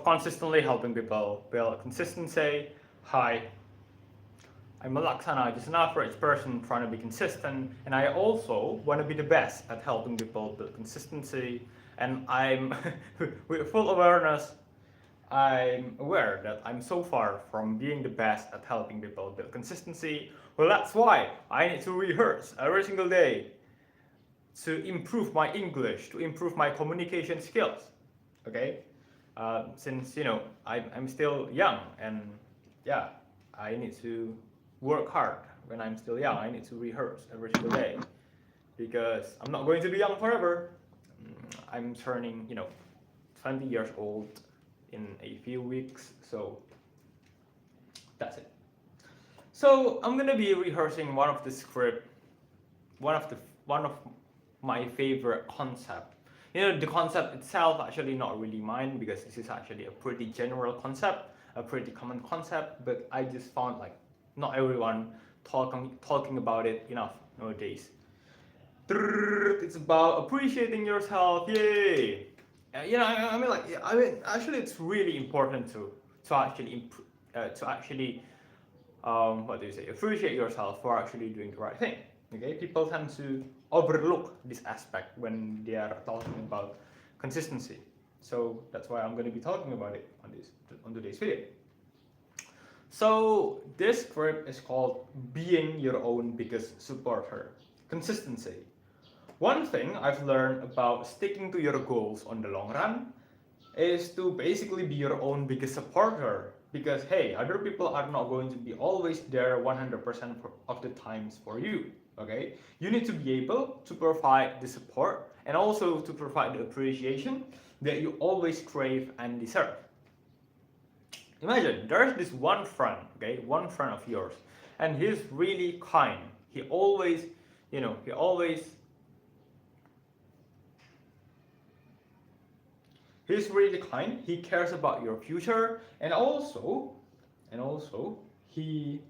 consistently helping people build consistency. Hi, I'm Laksana, just an average person trying to be consistent, and I also want to be the best at helping people build consistency. And I'm, with full awareness, I'm aware that I'm so far from being the best at helping people build consistency. Well, that's why I need to rehearse every single day to improve my English, to improve my communication skills. Okay, since I'm still young, and yeah, I need to work hard when I'm still young. I need to rehearse every single day because I'm not going to be young forever. I'm turning 20 years old in a few weeks, so that's it. So I'm gonna be rehearsing one of the script, one of my favorite concept. The concept itself actually not really mine because this is actually a pretty general concept, a pretty common concept, but I just found like not everyone talking about it enough nowadays. It's about appreciating yourself. Yay! Actually, it's really important to actually what do you say? Appreciate yourself for actually doing the right thing. Okay, people tend to overlook this aspect when they are talking about consistency. So that's why I'm going to be talking about it on today's video. So this script is called being your own biggest supporter. Consistency. One thing I've learned about sticking to your goals on the long run is to basically be your own biggest supporter, because hey, other people are not going to be always there 100% of the times for you. Okay, you need to be able to provide the support and also to provide the appreciation that you always crave and deserve. Imagine there's this one friend, okay, one friend of yours, and he's really kind. He always he's really kind. He cares about your future, and also he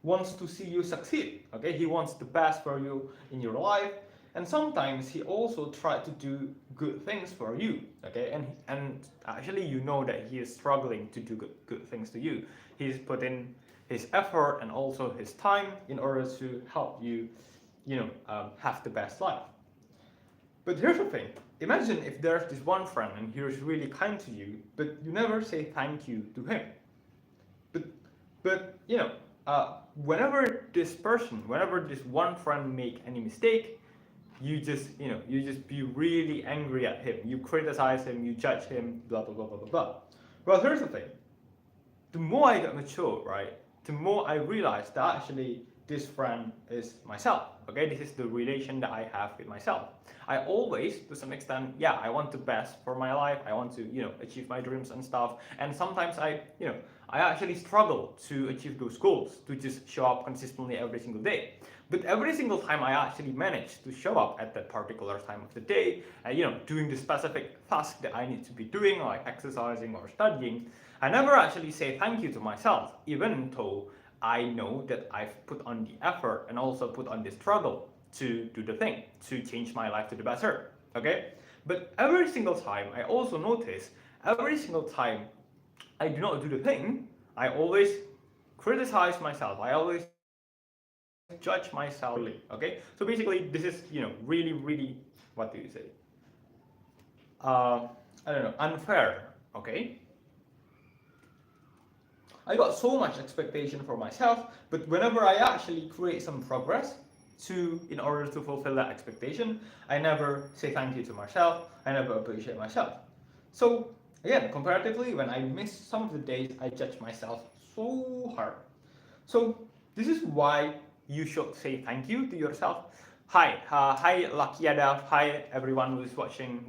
wants to see you succeed. Okay, he wants the best for you in your life, and sometimes he also tries to do good things for you. Okay, and actually that he is struggling to do good things to you. He's put in his effort and also his time in order to help you, have the best life. But here's the thing. Imagine if there's this one friend and he's really kind to you, but you never say thank you to him. But whenever this one friend make any mistake, you just be really angry at him. You criticize him, you judge him, blah blah blah blah blah blah. Well, here's the thing. The more I got mature, right, the more I realized that actually this friend is myself. Okay, this is the relation that I have with myself. I always, to some extent, I want the best for my life. I want to, achieve my dreams and stuff. And sometimes I actually struggle to achieve those goals, to just show up consistently every single day. But every single time I actually manage to show up at that particular time of the day, doing the specific task that I need to be doing, like exercising or studying, I never actually say thank you to myself, even though I know that I've put on the effort and also put on the struggle to do the thing, to change my life to the better. Okay? But every single time, I also notice, every single time I do not do the thing, I always criticize myself. I always judge myself. Okay? So basically, this is, really, really, what do you say? I don't know, unfair. Okay? I got so much expectation for myself, but whenever I actually create some progress in order to fulfill that expectation, I never say thank you to myself, I never appreciate myself. So again, comparatively, when I miss some of the days, I judge myself so hard. So this is why you should say thank you to yourself. Hi Lucky Adav, hi everyone who's watching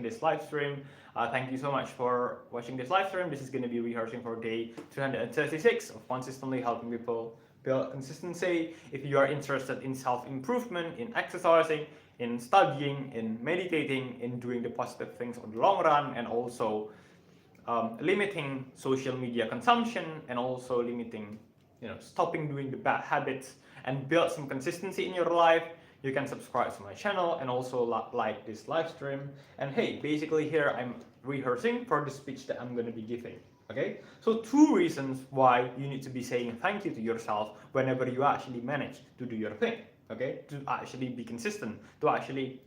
this live stream. Thank you so much for watching this live stream. This is going to be rehearsing for day 336 of consistently helping people build consistency. If you are interested in self-improvement, in exercising, in studying, in meditating, in doing the positive things on the long run, and also limiting social media consumption, and also limiting, stopping doing the bad habits and build some consistency in your life, you can subscribe to my channel and also like this live stream. And hey, basically here I'm rehearsing for the speech that I'm going to be giving. Okay, so 2 reasons why you need to be saying thank you to yourself whenever you actually manage to do your thing. Okay, to actually be consistent, to actually,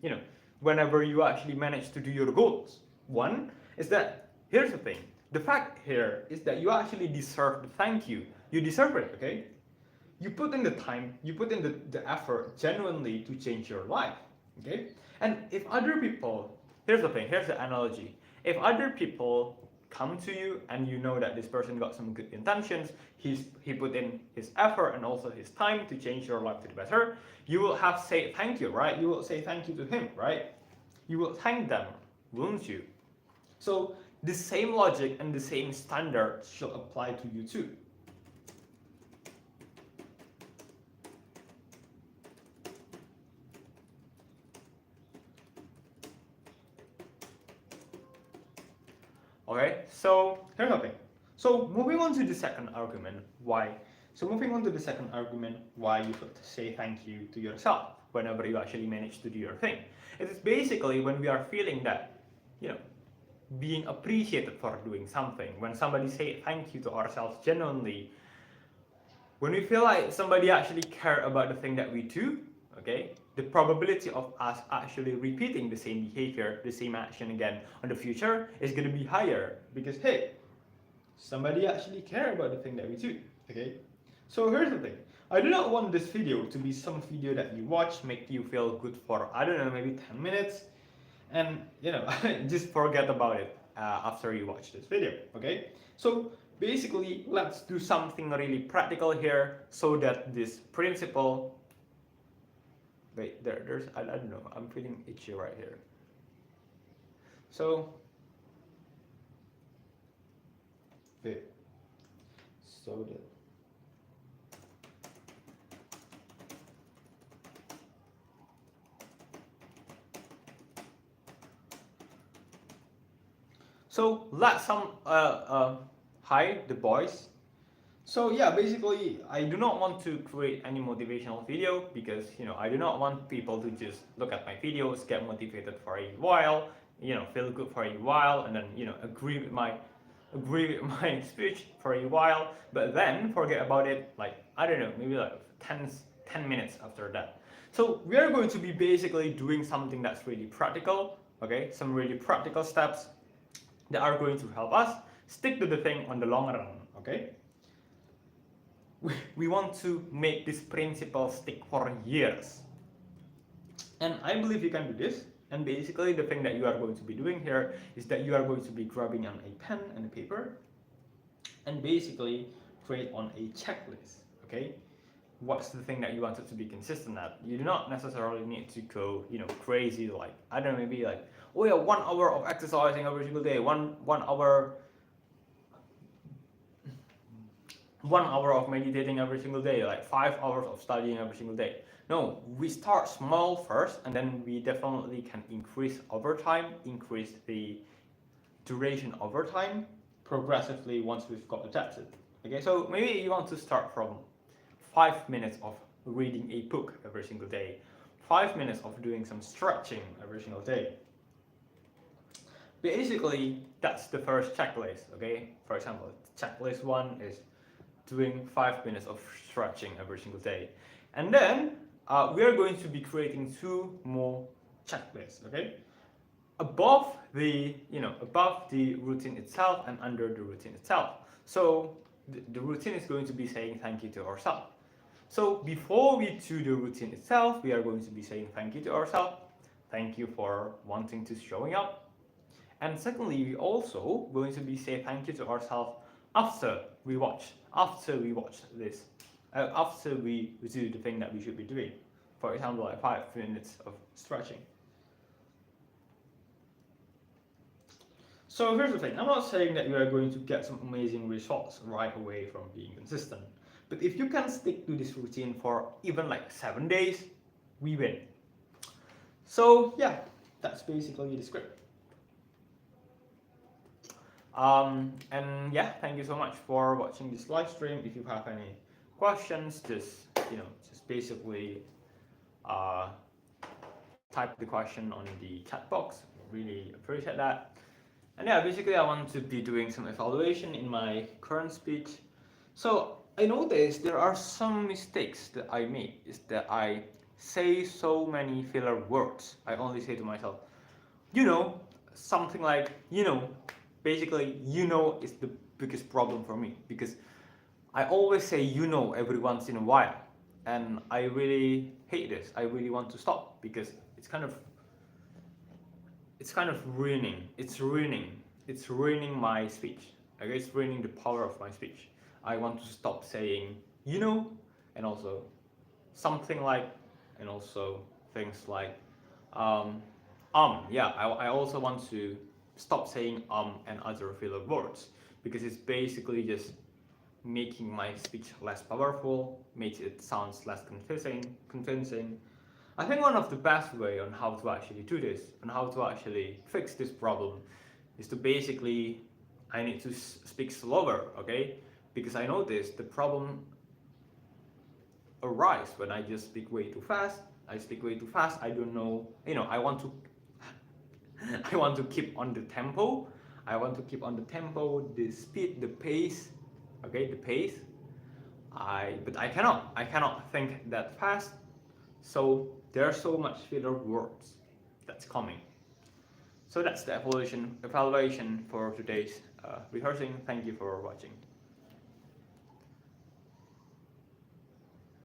whenever you actually manage to do your goals. One is that, here's the thing, the fact here is that you actually deserve the thank you. You deserve it, okay? You put in the time, you put in the effort genuinely to change your life, okay? And if other people, here's the thing, here's the analogy. If other people come to you and you know that this person got some good intentions, he put in his effort and also his time to change your life to the better, you will have say thank you, right? You will say thank you to him, right? You will thank them, won't you? So the same logic and the same standard should apply to you too. Okay, so here's the thing. So moving on to the second argument, why? So moving on to the second argument, why you should say thank you to yourself whenever you actually manage to do your thing. It is basically when we are feeling that, being appreciated for doing something. When somebody say thank you to ourselves genuinely, when we feel like somebody actually care about the thing that we do, okay, the probability of us actually repeating the same behavior, the same action again on the future is going to be higher because, hey, somebody actually care about the thing that we do, okay? So here's the thing. I do not want this video to be some video that you watch, make you feel good for, I don't know, maybe 10 minutes, and, just forget about it after you watch this video, okay? So basically, let's do something really practical here so that this principle, wait, there's, I don't know, I'm feeling itchy right here. So, wait, so that, so let's hide the boys. So yeah, basically, I do not want to create any motivational video because I do not want people to just look at my videos, get motivated for a while, feel good for a while, and then agree with my speech for a while, but then forget about it. Like I don't know, maybe like 10 minutes after that. So we are going to be basically doing something that's really practical. Okay, some really practical steps that are going to help us stick to the thing on the long run. Okay. We want to make this principle stick for years. And I believe you can do this. And basically the thing that you are going to be doing here is that you are going to be grabbing on a pen and a paper and basically create on a checklist, okay? What's the thing that you wanted to be consistent at? You do not necessarily need to go, crazy, like, I don't know, maybe like, oh yeah, 1 hour of exercising every single day, one hour 1 hour of meditating every single day, like 5 hours of studying every single day. No, we start small first, and then we definitely can increase over time, increase the duration over time, progressively once we've got adapted. Okay, so maybe you want to start from 5 minutes of reading a book every single day, 5 minutes of doing some stretching every single day. Basically, that's the first checklist, okay? For example, checklist 1 is doing 5 minutes of stretching every single day. And then we are going to be creating 2 more checklists, okay? Above the routine itself and under the routine itself. So the routine is going to be saying thank you to ourselves. So before we do the routine itself, we are going to be saying thank you to ourselves. Thank you for wanting to showing up. And secondly, we also going to be say thank you to ourselves after we watch this, after we do the thing that we should be doing. For example, like 5 minutes of stretching. So here's the thing, I'm not saying that you are going to get some amazing results right away from being consistent. But if you can stick to this routine for even like 7 days, we win. So yeah, that's basically the script. And yeah, thank you so much for watching this live stream. If you have any questions, just basically type the question on the chat box. Really appreciate that. And yeah, basically I want to be doing some evaluation in my current speech. So I noticed there are some mistakes that I make, is that I say so many filler words. I only say to myself, you know, something like, basically, is the biggest problem for me, because I always say, every once in a while. And I really hate this. I really want to stop, because it's kind of ruining my speech. Okay, it's ruining the power of my speech. I want to stop saying, and also something like, and also things like, um, yeah, I also want to stop saying and other filler words, because it's basically just making my speech less powerful, makes it sounds less convincing. I think one of the best way on how to actually do this and how to actually fix this problem is to basically, I need to speak slower, okay? Because I noticed the problem arise when I just speak way too fast. I speak way too fast. I don't know, I want to I want to keep on the tempo. I want to keep on the tempo, the speed, the pace, okay, the pace. But I cannot think that fast. So there are so much filler words that's coming. So that's the evaluation for today's rehearsing. Thank you for watching.